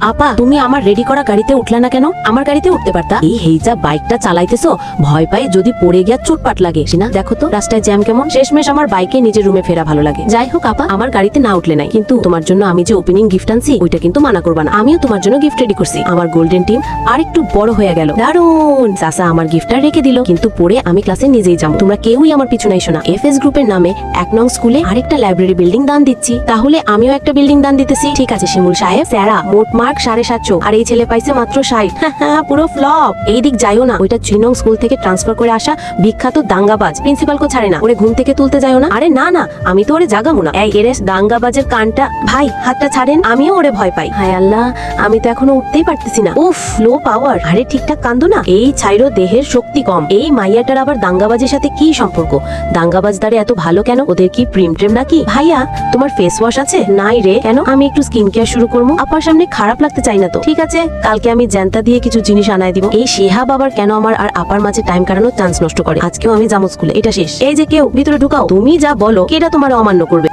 আপা, তুমি আমার রেডি করা গাড়িতে উঠলা না কেন? আমার গাড়িতে উঠতে পারতা। এই হেইজা বাইকটা চালাইতেছো, ভয় পাই যদি পড়ে গিয়া চোটপাট লাগে। না দেখো তো রাস্তায় জ্যাম কেমন। শেষমেশ আমার বাইকে নিজের রুমে ফেরা ভালো লাগে। যাই হোক আপা, আমার গাড়িতে না উঠলে নাই, কিন্তু তোমার জন্য আমি যে ওপেনিং গিফট আনছি ওইটা কিন্তু মানা করবা না। আমিও তোমার জন্য গিফট রেডি করছি। আমার গোল্ডেন টিম আর একটু বড় হয়ে গেল। দারুন। চাচা আমার গিফটটা রেখে দিল, কিন্তু পরে আমি ক্লাসে নিজেই যাবো। তোমরা কেউই আমার পিছু নাই শোনা। এফএস গ্রুপের নামে 1 নং স্কুলে আরেকটা লাইব্রেরি বিল্ডিং দান দিচ্ছি। তাহলে আমিও একটা বিল্ডিং দান দিতেছি। ঠিক আছে শিমুল সাহেব। স্যারা মোট মার্ক 750, আর এই ছেলে পাইছে মাত্র 60। পুরো ফ্লপ। এই দিক যাইও না, ওইটা 3 নং স্কুল থেকে ট্রান্সফার করে আসা বিখ্যাত দাঙ্গাবাজ। প্রিন্সিপালকে ছাড়ে না, ওরে ঘুম থেকে তুলতে যাইও না। আরে না না, আমি তো ওরে জাগাবো না। এই এরেস দাঙ্গাবাজের কানটা। ভাই হাতটা ছাড়েন, আমিও ওরে ভয় পাই। হায় আল্লাহ, আমি তো এখনো উঠতেই পারতেছি না। উফ, লো পাওয়ার। আরে ঠিকঠাক কান্দো না। এই ছাইরো দেহের শক্তি কম। এই মাইয়াটার আবার দাঙ্গাবাজের সাথে কি সম্পর্ক? দাঙ্গাবাজদারে এত ভালো কেন? ওদের কি প্রেম প্রেম নাকি? ভাইয়া তোমার ফেস ওয়াশ আছে? নাই রে। কেন? আমি একটু স্কিন কেয়ার শুরু করবো। আপার সামনে খারাপ লাগতে চাই না তো। ঠিক আছে, কালকে আমি জ্যান্তা দিয়ে কিছু জিনিস আনাই দিব। এই শেহাব আবার কেন আমার আর আপার মাঝে টাইম কাটানোর চান্স নষ্ট করে? আজকেও আমি যাবো স্কুলে। এটা শেষ। এই যে কেউ ভিতরে ঢুকাও। তুমি যা বলো, কেটা তোমার অমান্য করবে?